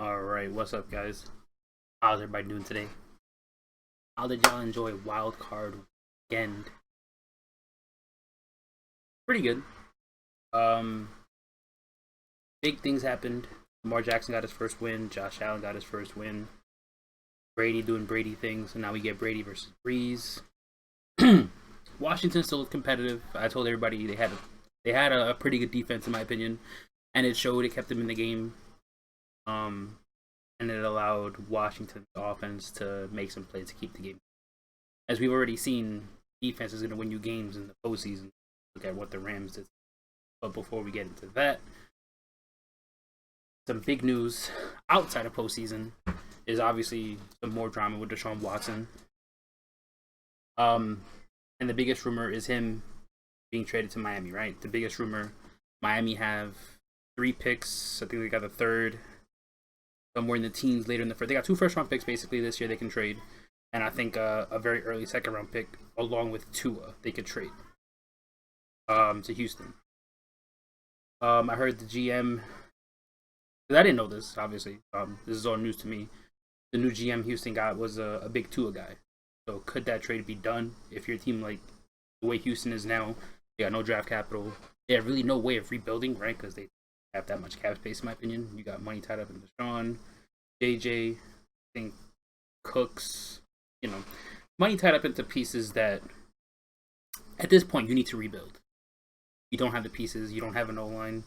Alright, what's up, guys? How's everybody doing today? How did y'all enjoy Wild Card Weekend? Pretty good. Um, Big things happened. Lamar Jackson got his first win. Josh Allen got his first win. Brady doing Brady things, and now we get Brady versus Breeze. Washington still looked competitive. I told everybody they had a pretty good defense in my opinion, and it showed. It kept them in the game. Um, and it allowed Washington's offense to make some plays to keep the game. As we've already seen, defense is going to win you games in the postseason. Look at what the Rams did. But before we get into that, some big news outside of postseason is obviously some more drama with Deshaun Watson. Um, and the biggest rumor is him being traded to Miami, right? The biggest rumor, Miami have 3 picks. I think they got the third somewhere in the teens later in the first. They got 2 first-round picks basically this year they can trade, and I think a very early second-round pick along with Tua they could trade to Houston. I heard the GM, because I didn't know this obviously. This is all news to me. The new GM Houston got was a big Tua guy. So could that trade be done if your team, like the way Houston is now, they got no draft capital. They have really no way of rebuilding, right? Because they have that much cap space, in my opinion. You got money tied up in Deshaun, JJ, I think Cooks, money tied up into pieces that at this point you need to rebuild. You don't have the pieces, you don't have an O line,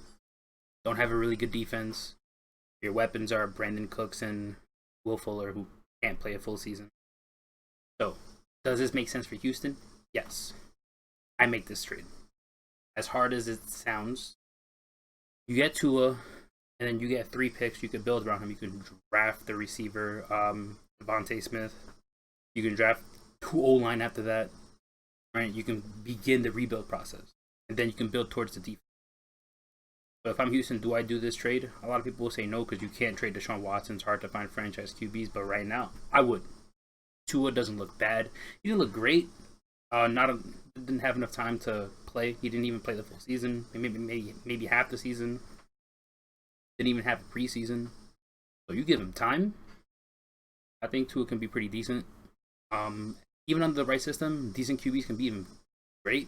don't have a really good defense. Your weapons are Brandon Cooks and Will Fuller, who can't play a full season. So, does this make sense for Houston? Yes. I make this trade. As hard as it sounds, you get Tua, and then you get 3 picks. You could build around him. You can draft the receiver, Devontae Smith. You can draft 2 O-line after that. Right? You can begin the rebuild process, and then you can build towards the defense. So if I'm Houston, do I do this trade? A lot of people will say no because you can't trade Deshaun Watson. It's hard to find franchise QBs, but right now, I would. Tua doesn't look bad. He didn't look great. Didn't have enough time to play. He didn't even play the full season. Maybe half the season. Didn't even have a preseason. So you give him time. I think Tua can be pretty decent. Even under the right system, decent QBs can be even great.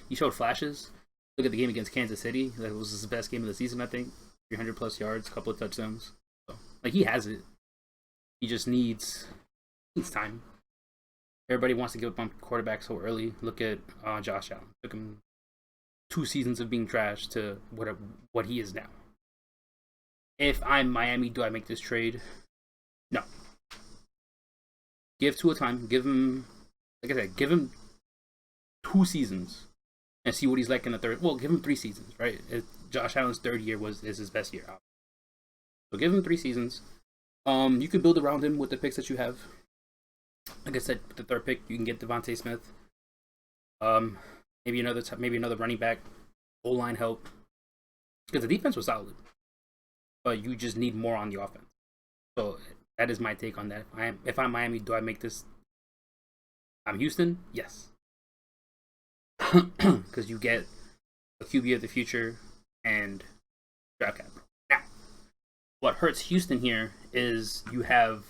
He showed flashes. Look at the game against Kansas City. That was his best game of the season, I think. 300 plus yards, a couple of touchdowns. So, he has it. He just needs time. Everybody wants to give up on quarterback so early. Look at Josh Allen. Took him 2 seasons of being trash to what he is now. If I'm Miami, do I make this trade? No. Give Tua time. Give him, like I said, give him 2 seasons and see what he's like in the third. Well, give him 3 seasons, right? Josh Allen's third year is his best year. So give him 3 seasons. You can build around him with the picks that you have. Like I said, with the 3rd pick, you can get Devontae Smith. Maybe another running back, O-line help, because the defense was solid, but you just need more on the offense. So that is my take on that. If I'm Miami, do I make this? I'm Houston, yes, because you get a QB of the future and draft capital. Now, what hurts Houston here is you have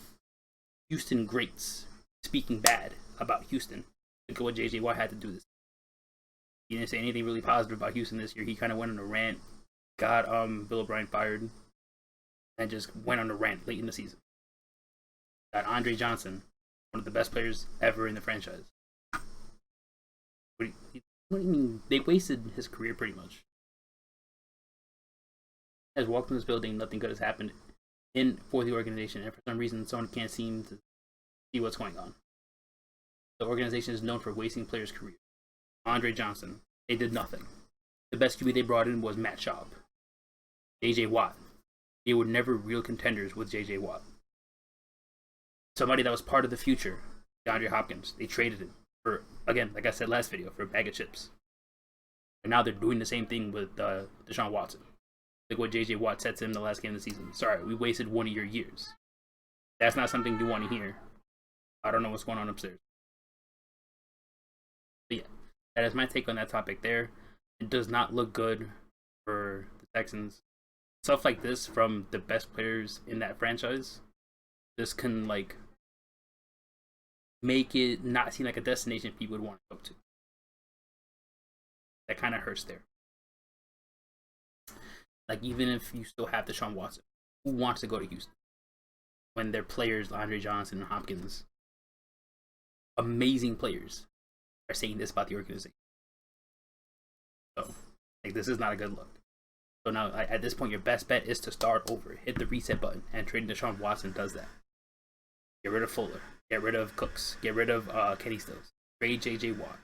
Houston greats speaking bad about Houston. Look at what JJ Watt had to do this. He didn't say anything really positive about Houston this year. He kind of went on a rant, got Bill O'Brien fired, and just went on a rant late in the season. Got Andre Johnson, one of the best players ever in the franchise. What do you mean? They wasted his career pretty much. Has walked in this building, nothing good has happened for the organization, and for some reason, someone can't seem to see what's going on. The organization is known for wasting players' careers. Andre Johnson, they did nothing. The best QB they brought in was Matt Schaub. JJ Watt, they were never real contenders with JJ Watt. Somebody that was part of the future, DeAndre Hopkins, they traded him for, again, like I said last video, for a bag of chips. And now they're doing the same thing with Deshaun Watson. Like what JJ Watt said to him the last game of the season. Sorry, we wasted one of your years. That's not something you want to hear. I don't know what's going on upstairs. But yeah, that is my take on that topic there. It does not look good for the Texans. stuff like this from the best players in that franchise, this can like make it not seem like a destination people would want to go to. That kind of hurts there. Like, even if you still have Deshaun Watson, who wants to go to Houston when their players, Andre Johnson and Hopkins, amazing players, are saying this about the organization? So, like, this is not a good look. So now, at this point, your best bet is to start over, hit the reset button, and trading Deshaun Watson does that. Get rid of Fuller, get rid of Cooks, get rid of Kenny Stills, trade JJ Watt.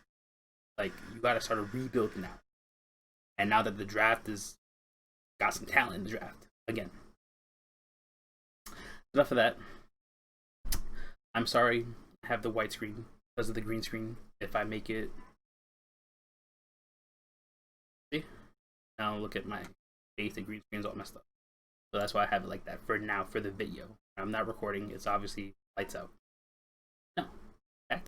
Like, you got to start a rebuild now. And now that the draft is got some talent in the draft again. Enough of that. I'm sorry I have the white screen because of the green screen. If I make it, see, now look at my face. The green screen's all messed up. So that's why I have it like that for now for the video. I'm not recording. It's obviously lights out.